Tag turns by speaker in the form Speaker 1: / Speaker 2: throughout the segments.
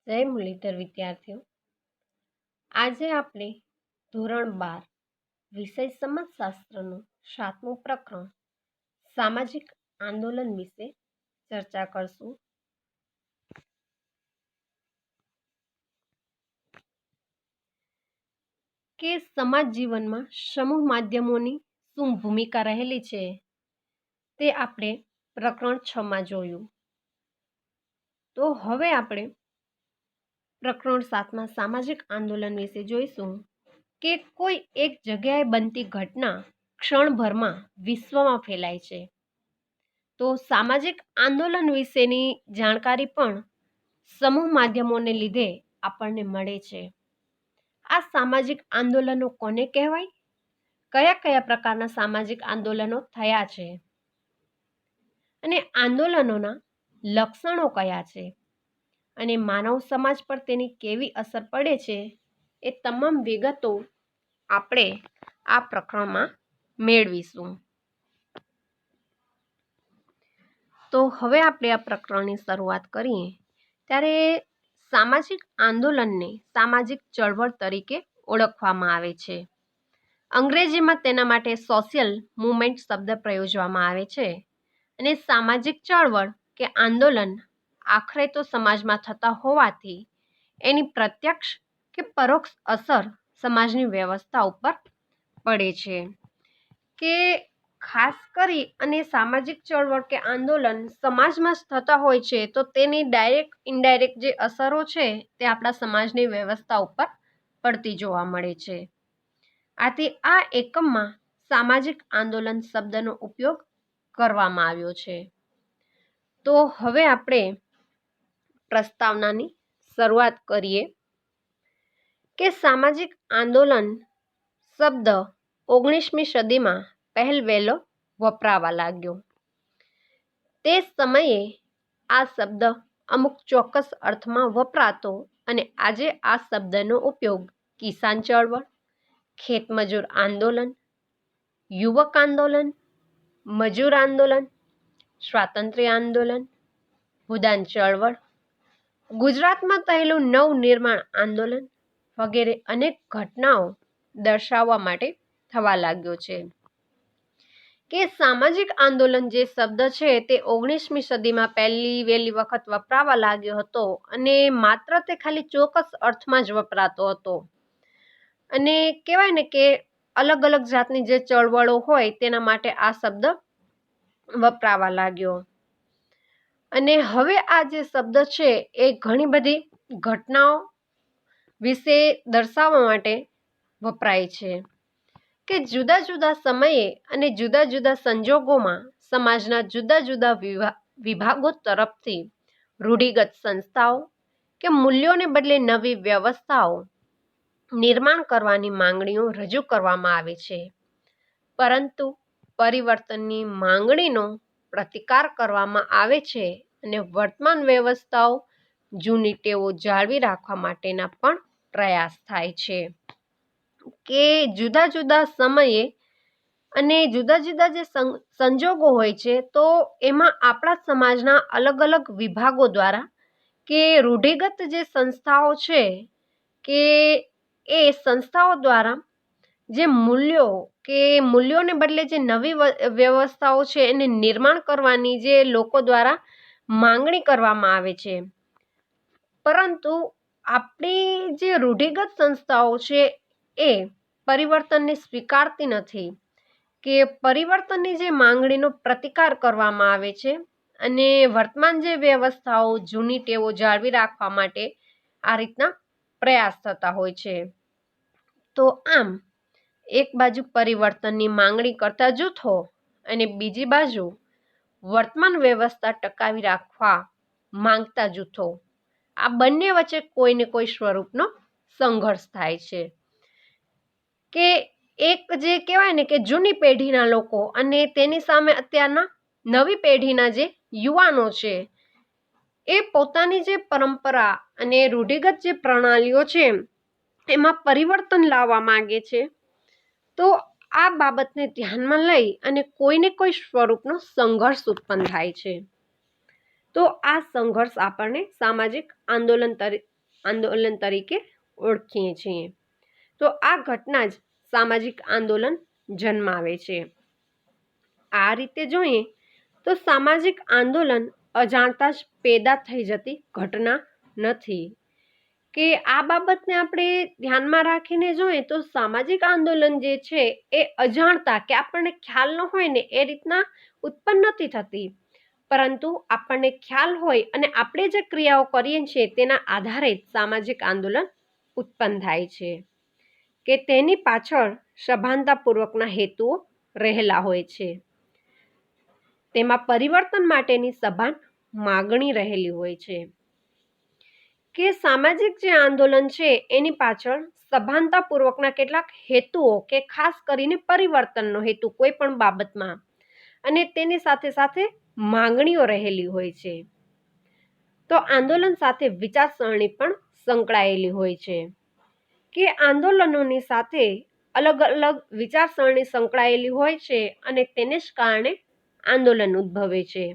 Speaker 1: જય મુરલીધર વિદ્યાર્થીઓ, આજે આપણે ધોરણ 12 વિષય સમાજશાસ્ત્રનું 7મું પ્રકરણ સામાજિક આંદોલન વિશે ચર્ચા કરશું. કે સમાજ જીવનમાં સમૂહ માધ્યમોની શું ભૂમિકા રહેલી છે તે આપણે પ્રકરણ 6માં જોયું. તો હવે આપણે પ્રકરણ 7માં સામાજિક આંદોલન વિશે જોઈશું કે કોઈ એક જગ્યાએ બનતી ઘટના ક્ષણભરમાં વિશ્વમાં ફેલાય છે. તો સામાજિક આંદોલન વિશેની જાણકારી પણ સમૂહ માધ્યમોને લીધે આપણને મળે છે. આ સામાજિક આંદોલનો કોને કહેવાય? કયા કયા પ્રકારના સામાજિક આંદોલનો થયા છે અને આંદોલનોના લક્ષણો કયા છે અને માનવ સમાજ પર તેની કેવી અસર પડે છે, એ તમામ વિગતો આપણે આ પ્રકરણમાં મેળવીશું. તો હવે આપણે આ પ્રકરણની શરૂઆત કરીએ ત્યારે સામાજિક આંદોલનને સામાજિક ચળવળ તરીકે ઓળખવામાં આવે છે. અંગ્રેજીમાં તેના માટે સોશિયલ મૂવમેન્ટ શબ્દ પ્રયોજવામાં આવે છે અને સામાજિક ચળવળ કે આંદોલન આખરે તો સમાજમાં થતા હોવાથી એની પ્રત્યક્ષ કે પરોક્ષ અસર સમાજની વ્યવસ્થા ઉપર પડે છે. કે ખાસ કરી અને સામાજિક ચળવળ કે આંદોલન સમાજમાં જ થતા હોય છે તો તેની ડાયરેક્ટ ઇનડાયરેક્ટ જે અસરો છે તે આપણા સમાજની વ્યવસ્થા ઉપર પડતી જોવા મળે છે. આથી આ એકમમાં સામાજિક આંદોલન શબ્દનો ઉપયોગ કરવામાં આવ્યો છે. તો હવે આપણે પ્રસ્તાવનાની શરૂઆત કરીએ કે સામાજિક આંદોલન શબ્દ 19મી સદીમાં પહેલવહેલો વપરાવા લાગ્યો. તે સમયે આ શબ્દ અમુક ચોક્કસ અર્થમાં વપરાતો અને આજે આ શબ્દનો ઉપયોગ કિસાન ચળવળ, ખેતમજૂર આંદોલન, યુવક આંદોલન, મજૂર આંદોલન, સ્વાતંત્ર્ય આંદોલન, ભૂદાન ચળવળ, ગુજરાતમાં થયેલું નવનિર્માણ આંદોલન વગેરે અનેક ઘટનાઓ દર્શાવવા માટે થવા લાગ્યો છે. કે સામાજિક આંદોલન જે શબ્દ છે તે 19મી સદીમાં વહેલી વખત વપરાવા લાગ્યો હતો અને માત્ર તે ખાલી ચોક્કસ અર્થમાં જ વપરાતો હતો અને કહેવાય ને કે અલગ અલગ જાતની જે ચળવળો હોય તેના માટે આ શબ્દ વપરાવા લાગ્યો. અને હવે આ જે શબ્દ છે એ ઘણી બધી ઘટનાઓ વિશે દર્શાવવા માટે વપરાય છે. કે જુદા જુદા સમયે અને જુદા જુદા સંજોગોમાં સમાજના જુદા જુદા વિભાગો તરફથી રૂઢિગત સંસ્થાઓ કે મૂલ્યોને બદલે નવી વ્યવસ્થાઓ નિર્માણ કરવાની માંગણીઓ રજૂ કરવામાં આવે છે. પરંતુ પરિવર્તનની માંગણીનો પ્રતિકાર કરવામાં આવે છે અને વર્તમાન વ્યવસ્થાઓ જૂની ટેવો જાળવી રાખવા માટેના પણ પ્રયાસ થાય છે. કે જુદા જુદા સમયે અને જુદા જુદા જે સંજોગો હોય છે તો એમાં આપણા સમાજના અલગ અલગ વિભાગો દ્વારા કે રૂઢિગત જે સંસ્થાઓ છે કે એ સંસ્થાઓ દ્વારા જે મૂલ્યોને બદલે જે નવી વ્યવસ્થાઓ છે એને નિર્માણ કરવાની જે લોકો દ્વારા માંગણી કરવામાં આવે છે. પરંતુ આપણી જે રૂઢિગત સંસ્થાઓ છે એ પરિવર્તનને સ્વીકારતી નથી કે પરિવર્તનની જે માંગણીનો પ્રતિકાર કરવામાં આવે છે અને વર્તમાન જે વ્યવસ્થાઓ જૂની ટેવો જાળવી રાખવા માટે આ રીતના પ્રયાસ થતા હોય છે. તો આમ એક બાજુ પરિવર્તનની માંગણી કરતા જૂથો અને બીજી બાજુ વર્તમાન વ્યવસ્થા ટકાવી રાખવા માંગતા જૂથો, આ બંને વચ્ચે કોઈને કોઈ સ્વરૂપનો સંઘર્ષ થાય છે. કે એક જે કહેવાય ને કે જૂની પેઢીના લોકો અને તેની સામે અત્યારના નવી પેઢીના જે યુવાનો છે એ પોતાની જે પરંપરા અને રૂઢિગત જે પ્રણાલીઓ છે એમાં પરિવર્તન લાવવા માંગે છે. તો આ બાબતને ધ્યાનમાં લઈ અને કોઈને કોઈ સ્વરૂપનો સંઘર્ષ ઉત્પન્ન થાય છે. તો આ સંઘર્ષ આપણને સામાજિક આંદોલન આંદોલન તરીકે ઓળખીએ છીએ. તો આ ઘટના જ સામાજિક આંદોલન જન્માવે છે. આ રીતે જોઈએ તો સામાજિક આંદોલન અજાણતા જ પેદા થઈ જતી ઘટના નથી. કે આ બાબતને આપણે ધ્યાનમાં રાખીને જોઈએ તો સામાજિક આંદોલન જે છે એ અજાણતા કે આપણને ખ્યાલ ન હોય ને એ રીતના ઉત્પન્ન નથી થતી, પરંતુ આપણને ખ્યાલ હોય અને આપણે જે ક્રિયાઓ કરીએ છીએ તેના આધારે સામાજિક આંદોલન ઉત્પન્ન થાય છે. કે તેની પાછળ સભાનતાપૂર્વકના હેતુઓ રહેલા હોય છે. તેમાં પરિવર્તન માટેની સભાન માગણી રહેલી હોય છે. કે સામાજિક જે આંદોલન છે એની પાછળ સભાનતાપૂર્વકના કેટલાક હેતુઓ કે ખાસ કરીને પરિવર્તનનો હેતુ કોઈ પણ બાબતમાં અને તેની સાથે સાથે માંગણીઓ રહેલી હોય છે. તો આંદોલન સાથે વિચારસરણી પણ સંકળાયેલી હોય છે. કે આંદોલનોની સાથે અલગ અલગ વિચારસરણી સંકળાયેલી હોય છે અને તેને જ કારણે આંદોલન ઉદ્ભવે છે.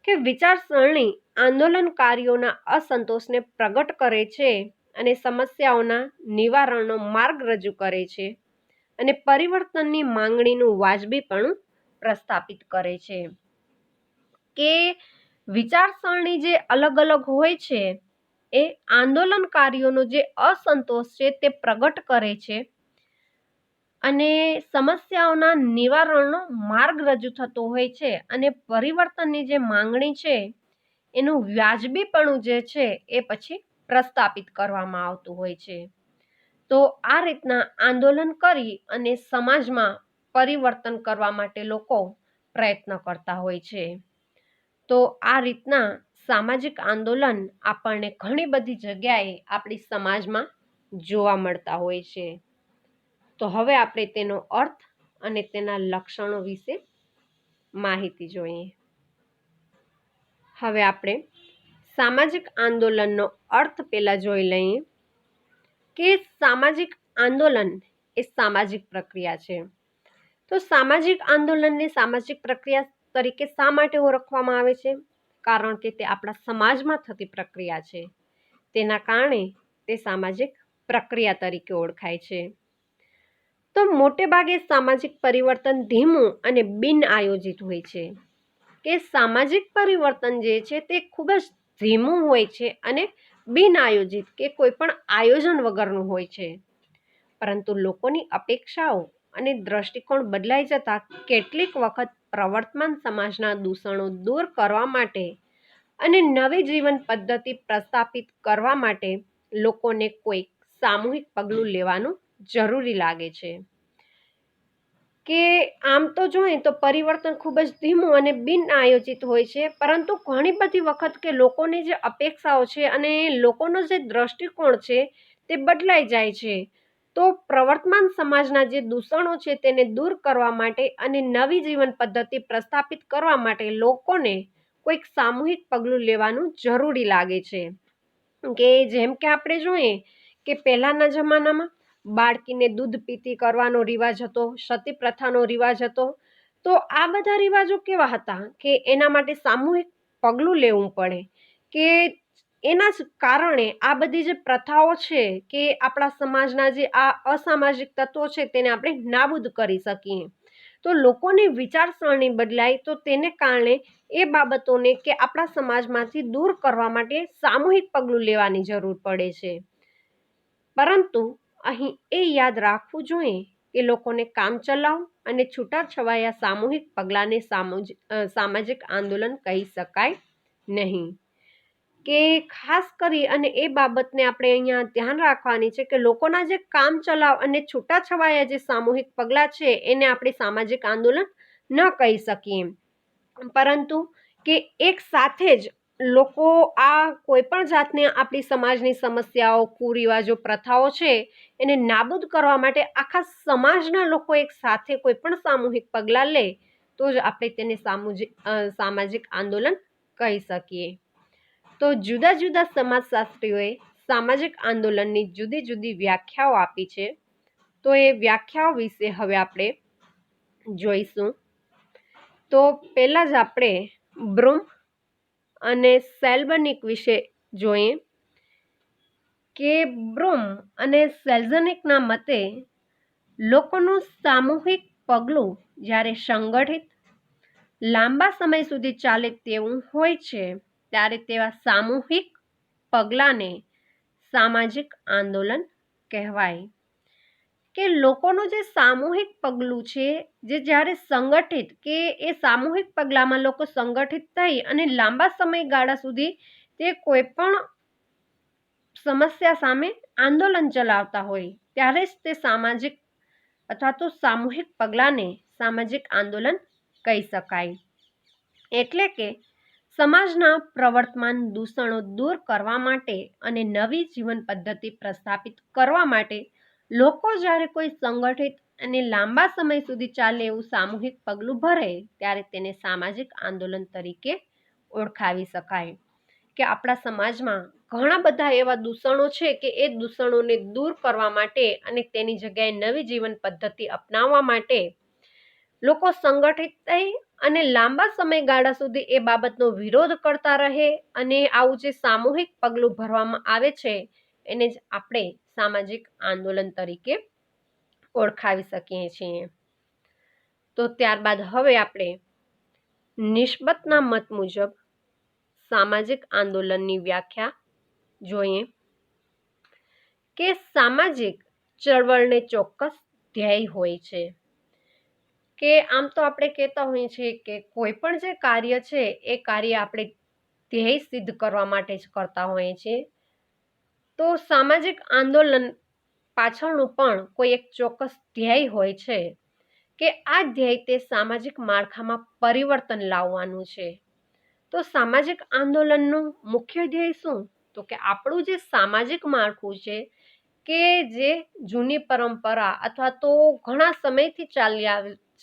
Speaker 1: કે વિચારસરણી આંદોલનકારીઓના અસંતોષને પ્રગટ કરે છે અને સમસ્યાઓના નિવારણનો માર્ગ રજૂ કરે છે અને પરિવર્તનની માંગણીનું વાજબીપણું પ્રસ્થાપિત કરે છે. કે વિચારસરણી જે અલગ અલગ હોય છે એ આંદોલનકારીઓનો જે અસંતોષ છે તે પ્રગટ કરે છે અને સમસ્યાઓના નિવારણનો માર્ગ રજૂ થતો હોય છે અને પરિવર્તનની જે માંગણી છે એનું વ્યાજબીપણું જે છે એ પછી પ્રસ્થાપિત કરવામાં આવતું હોય છે. તો આ રીતના આંદોલન કરી અને સમાજમાં પરિવર્તન કરવા માટે લોકો પ્રયત્ન કરતા હોય છે. તો આ રીતના સામાજિક આંદોલન આપણને ઘણી બધી જગ્યાએ આપણી સમાજમાં જોવા મળતા હોય છે. તો હવે આપણે તેનો અર્થ અને તેના લક્ષણો વિશે માહિતી જોઈએ. હવે આપણે સામાજિક આંદોલનનો અર્થ પહેલા જોઈ લઈએ. કે સામાજિક આંદોલન એ સામાજિક પ્રક્રિયા છે. તો સામાજિક આંદોલનને સામાજિક પ્રક્રિયા તરીકે શા માટે ઓળખવામાં આવે છે? કારણ કે તે આપણા સમાજમાં થતી પ્રક્રિયા છે, તેના કારણે તે સામાજિક પ્રક્રિયા તરીકે ઓળખાય છે. તો મોટે ભાગે સામાજિક પરિવર્તન ધીમું અને બિન આયોજિત હોય છે. કે સામાજિક પરિવર્તન જે છે તે ખૂબ જ ધીમું હોય છે અને બિન આયોજિત કે કોઈ પણ આયોજન વગરનું હોય છે. પરંતુ લોકોની અપેક્ષાઓ અને દ્રષ્ટિકોણ બદલાઈ જતા કેટલીક વખત પ્રવર્તમાન સમાજના દૂષણો દૂર કરવા માટે અને નવી જીવન પદ્ધતિ પ્રસ્થાપિત કરવા માટે લોકોને કોઈક સામૂહિક પગલું લેવાનું જરૂરી લાગે છે. કે આમ તો જોઈએ તો પરિવર્તન ખૂબ જ ધીમું અને બિન આયોજિત હોય છે, પરંતુ ઘણી બધી વખત કે લોકોની જે અપેક્ષાઓ છે અને લોકોનો જે દ્રષ્ટિકોણ છે તે બદલાઈ જાય છે. તો પ્રવર્તમાન સમાજના જે દૂષણો છે તેને દૂર કરવા માટે અને નવી જીવન પદ્ધતિ પ્રસ્થાપિત કરવા માટે લોકોને કોઈક સામૂહિક પગલું લેવાનું જરૂરી લાગે છે. કે જેમ કે આપણે જોઈએ કે પહેલાના જમાનામાં બાળકીને દૂધ પીતી કરવાનો રિવાજ હતો, સતી પ્રથાનો રિવાજ હતો. તો આ બધા રિવાજો કેવા હતા કે એના માટે સામૂહિક પગલું લેવું પડે. કે એના જ કારણે આ બધી જે પ્રથાઓ છે કે આપણા સમાજના જે આ અસામાજિક તત્વો છે તેને આપણે નાબૂદ કરી શકીએ. તો લોકોની વિચારસરણી બદલાય તો તેને કારણે એ બાબતોને કે આપણા સમાજમાંથી દૂર કરવા માટે સામૂહિક પગલું લેવાની જરૂર પડે છે. પરંતુ અહીં એ યાદ રાખવું જોઈએ કે લોકોને કામચલાઉ અને છૂટાછવાયા સામૂહિક પગલાંને સામાજિક આંદોલન કહી શકાય નહીં. કે ખાસ કરી અને એ બાબતને આપણે અહીંયા ધ્યાન રાખવાની છે કે લોકોના જે કામચલાઉ અને છૂટાછવાયા જે સામૂહિક પગલાં છે એને આપણે સામાજિક આંદોલન ન કહી શકીએ, પરંતુ કે એક સાથે જ લોકો આ કોઈ પણ જાતની આપણી સમાજની સમસ્યાઓ, કુરિવાજો, પ્રથાઓ છે એને નાબૂદ કરવા માટે આખા સમાજના લોકો એક સાથે કોઈ પણ સામૂહિક પગલાં લે તો જ આપણે તેને સામાજિક આંદોલન કહી શકીએ. તો જુદા જુદા સમાજશાસ્ત્રીઓએ સામાજિક આંદોલનની જુદી જુદી વ્યાખ્યાઓ આપી છે. તો એ વ્યાખ્યાઓ વિશે હવે આપણે જોઈશું. તો પહેલાં જ આપણે બ્રૂમ અને સેલ્બનિક વિશે જોઈએ. કે બ્રૂમ અને સેલ્ઝનિકના મતે લોકોનું સામૂહિક પગલું જ્યારે સંગઠિત લાંબા સમય સુધી ચાલે તેવું હોય છે ત્યારે તેવા સામૂહિક પગલાંને સામાજિક આંદોલન કહેવાય. કે લોકોનું જે સામૂહિક પગલું છે જે જ્યારે સંગઠિત કે એ સામૂહિક પગલામાં લોકો સંગઠિત થઈ અને લાંબા સમયગાળા સુધી તે કોઈ પણ સમસ્યા સામે આંદોલન ચલાવતા હોય ત્યારે જ તે સામાજિક અથવા તો સામૂહિક પગલાંને સામાજિક આંદોલન કહી શકાય. એટલે કે સમાજના પ્રવર્તમાન દૂષણો દૂર કરવા માટે અને નવી જીવન પદ્ધતિ પ્રસ્થાપિત કરવા માટે લોકો જ્યારે કોઈ સંગઠિત અને લાંબા સમય સુધી ચાલે એવું સામૂહિક પગલું ભરે ત્યારે તેને સામાજિક આંદોલન તરીકે ઓળખાવી શકાય. કે આપણા સમાજમાં ઘણા બધા એવા દૂષણો છે કે એ દૂષણોને દૂર કરવા માટે અને તેની જગ્યાએ નવી જીવન પદ્ધતિ અપનાવવા માટે લોકો સંગઠિત થઈ અને લાંબા સમયગાળા સુધી એ બાબતનો વિરોધ કરતા રહે અને આવું જે સામૂહિક પગલું ભરવામાં આવે છે એને જ આપણે સામાજિક આંદોલન તરીકે ઓળખાવી શકીએ છીએ. તો ત્યારબાદ હવે આપણે નિસ્બતના મત મુજબ સામાજિક આંદોલનની વ્યાખ્યા જોઈએ. કે સામાજિક ચળવળને ચોક્કસ ધ્યેય હોય છે. કે આમ તો આપણે કહેતા હોઈએ છીએ કે કોઈ પણ જે કાર્ય છે એ કાર્ય આપણે ધ્યેય સિદ્ધ કરવા માટે જ કરતા હોઈએ છીએ. તો સામાજિક આંદોલન પાછળનું પણ કોઈ એક ચોક્કસ ધ્યેય હોય છે કે આ ધ્યેય તે સામાજિક માળખામાં પરિવર્તન લાવવાનું છે. તો સામાજિક આંદોલનનું મુખ્ય ધ્યેય શું? તો કે આપણું જે સામાજિક માળખું છે કે જે જૂની પરંપરા અથવા તો ઘણા સમયથી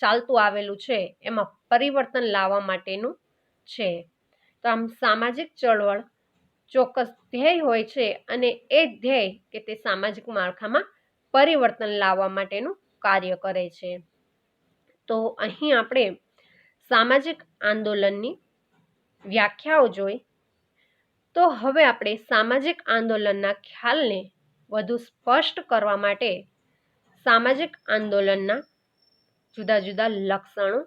Speaker 1: ચાલતું આવેલું છે એમાં પરિવર્તન લાવવા માટેનું છે. તો આમ સામાજિક ચળવળ ચોક્કસ ધ્યેય હોય છે અને એ ધ્યેય કે તે સામાજિક માળખામાં પરિવર્તન લાવવા માટેનું કાર્ય કરે છે. તો અહીં આપણે સામાજિક આંદોલનની વ્યાખ્યાઓ જોઈ. તો હવે આપણે સામાજિક આંદોલનના ખ્યાલને વધુ સ્પષ્ટ કરવા માટે સામાજિક આંદોલનના જુદા જુદા લક્ષણો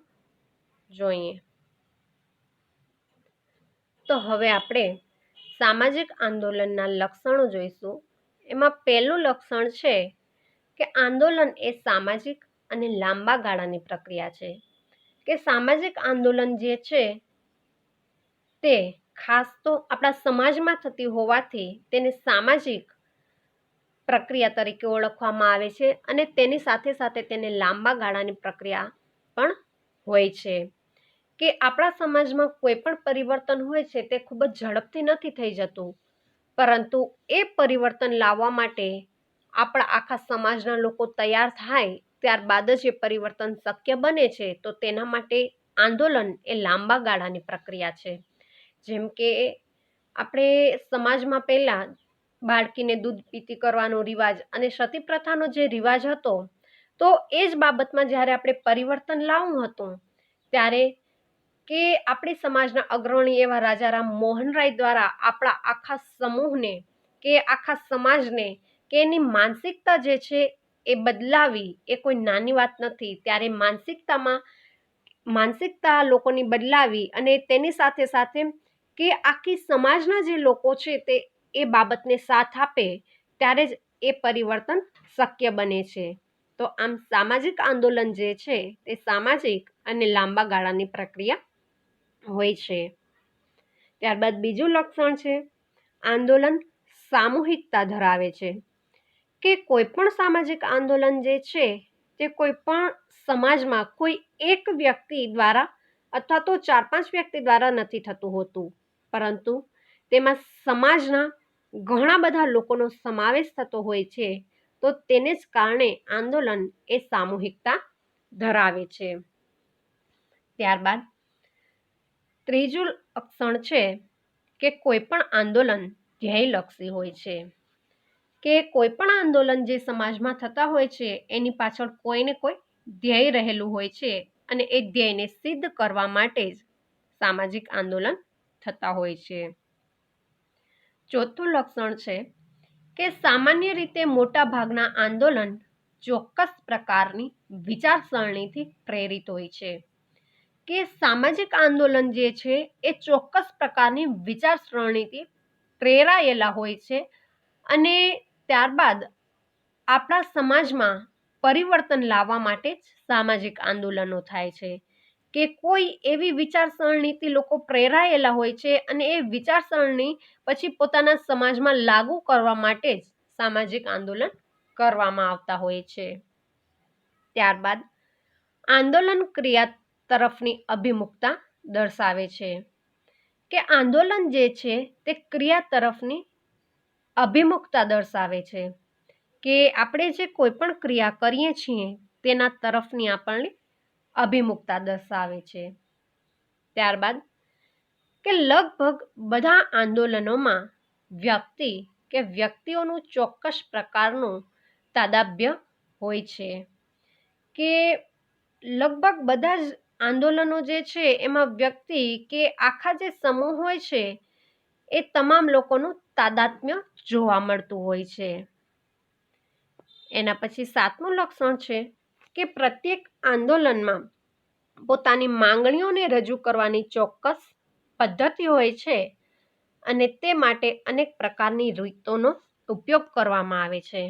Speaker 1: જોઈએ. તો હવે આપણે સામાજિક આંદોલનના લક્ષણો જોઈશું. એમાં પહેલું લક્ષણ છે કે આંદોલન એ સામાજિક અને લાંબા ગાળાની પ્રક્રિયા છે. કે સામાજિક આંદોલન જે છે તે ખાસ તો આપણા સમાજમાં થતી હોવાથી તેને સામાજિક પ્રક્રિયા તરીકે ઓળખવામાં આવે છે અને તેની સાથે સાથે તેને લાંબા ગાળાની પ્રક્રિયા પણ હોય છે. કે આપણા સમાજમાં કોઈ પણ પરિવર્તન હોય છે તે ખૂબ જ ઝડપથી નથી થઈ જતું, પરંતુ એ પરિવર્તન લાવવા માટે આપણા આખા સમાજના લોકો તૈયાર થાય ત્યારબાદ જ એ પરિવર્તન શક્ય બને છે. તો તેના માટે આંદોલન એ લાંબા ગાળાની પ્રક્રિયા છે. જેમ કે આપણે સમાજમાં પહેલા બાળકીને દૂધ પીતી કરવાનો રિવાજ અને સતી પ્રથાનો જે રિવાજ હતો, તો એ જ બાબતમાં જ્યારે આપણે પરિવર્તન લાવવું હતું ત્યારે કે આપણી સમાજના અગ્રણી એવા રાજારામ મોહન રાય દ્વારા આપણા આખા સમૂહને કે આખા સમાજને કે એની માનસિકતા જે છે એ બદલાવી એ કોઈ નાની વાત નથી. ત્યારે માનસિકતા લોકોની બદલાવી અને તેની સાથે સાથે કે આખી સમાજના જે લોકો છે તે એ બાબતને સાથ આપે ત્યારે જ એ પરિવર્તન શક્ય બને છે. તો આમ સામાજિક આંદોલન જે છે તે સામાજિક અને લાંબા ગાળાની પ્રક્રિયા હોય છે. ત્યારબાદ બીજું લક્ષણ છે આંદોલન સામૂહિકતા ધરાવે છે. કે કોઈ પણ સામાજિક આંદોલન જે છે તે કોઈ પણ સમાજમાં કોઈ એક વ્યક્તિ દ્વારા અથવા તો 4-5 વ્યક્તિ દ્વારા નથી થતું હોતું, પરંતુ તેમાં સમાજના ઘણા બધા લોકોનો સમાવેશ થતો હોય છે. તો તેને જ કારણે આંદોલન એ સામૂહિકતા ધરાવે છે. ત્યારબાદ ત્રીજું લક્ષણ છે કે કોઈ પણ આંદોલન ધ્યેયલક્ષી હોય છે. કે કોઈ પણ આંદોલન જે સમાજમાં થતા હોય છે એની પાછળ કોઈને કોઈ ધ્યેય રહેલું હોય છે અને એ ધ્યેયને સિદ્ધ કરવા માટે જ સામાજિક આંદોલન થતા હોય છે. ચોથું લક્ષણ છે કે સામાન્ય રીતે મોટા ભાગના આંદોલન ચોક્કસ પ્રકારની વિચારસરણીથી પ્રેરિત હોય છે. કે સામાજિક આંદોલન જે છે એ ચોક્કસ પ્રકારની વિચારસરણીથી પ્રેરાયેલા હોય છે અને ત્યારબાદ આપણા સમાજમાં પરિવર્તન લાવવા માટે જ સામાજિક આંદોલનો થાય છે. કે કોઈ એવી વિચારસરણીથી લોકો પ્રેરાયેલા હોય છે અને એ વિચારસરણી પછી પોતાના સમાજમાં લાગુ કરવા માટે જ સામાજિક આંદોલન કરવામાં આવતા હોય છે. ત્યારબાદ આંદોલન ક્રિયા તરફની અભિમુખતા દર્શાવે છે. કે આંદોલન જે છે તે ક્રિયા તરફની અભિમુખતા દર્શાવે છે. કે આપણે જે કોઈ પણ ક્રિયા કરીએ છીએ તેના તરફની આપણને અભિમુખતા દર્શાવે છે. ત્યારબાદ કે લગભગ બધા આંદોલનોમાં વ્યક્તિ કે વ્યક્તિઓનું ચોક્કસ પ્રકારનું તાદાત્મ્ય હોય છે. કે લગભગ બધા જ આંદોલનો જે છે એમાં વ્યક્તિ કે આખા જે સમૂહ હોય છે એ તમામ લોકોનું તાદાત્મ્ય જોવા મળતું હોય છે. એના પછી 7મું લક્ષણ છે કે પ્રત્યેક આંદોલનમાં પોતાની માંગણીઓને રજૂ કરવાની ચોક્કસ પદ્ધતિ હોય છે અને તે માટે અનેક પ્રકારની રીતોનો ઉપયોગ કરવામાં આવે છે.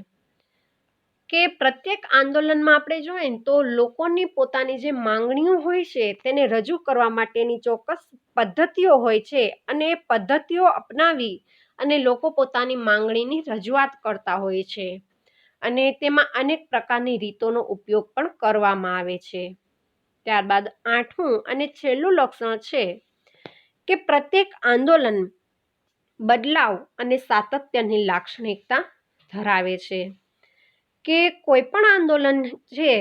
Speaker 1: કે પ્રત્યેક આંદોલનમાં આપણે જોઈએ ને તો લોકોની પોતાની જે માંગણીઓ હોય છે તેને રજૂ કરવા માટેની ચોક્કસ પદ્ધતિઓ હોય છે અને એ પદ્ધતિઓ અપનાવી અને લોકો પોતાની માંગણીની રજૂઆત કરતા હોય છે અને તેમાં અનેક પ્રકારની રીતોનો ઉપયોગ પણ કરવામાં આવે છે. ત્યારબાદ 8મું અને છેલ્લું લક્ષણ છે કે પ્રત્યેક આંદોલન બદલાવ અને સાતત્યની લાક્ષણિકતા ધરાવે છે. કે કોઈ પણ આંદોલન છે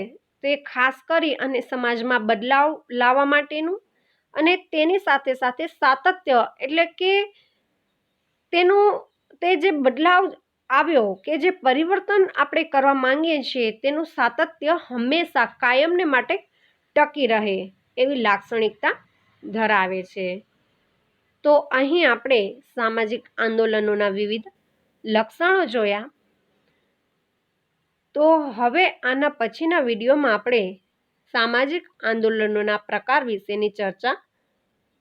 Speaker 1: તે ખાસ કરી અને સમાજમાં બદલાવ લાવવા માટેનું અને તેની સાથે સાથે સાતત્ય એટલે કે તે જે બદલાવ આવ્યો કે જે પરિવર્તન આપણે કરવા માંગીએ છીએ તેનું સાતત્ય હંમેશા કાયમને માટે ટકી રહે એવી લાક્ષણિકતા ધરાવે છે. તો અહીં આપણે સામાજિક આંદોલનોના વિવિધ લક્ષણો જોયા. તો હવે આના પછીના વિડીયોમાં આપણે સામાજિક આંદોલનોના પ્રકાર વિશેની ચર્ચા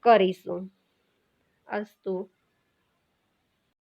Speaker 1: કરીશું. અસ્તુ.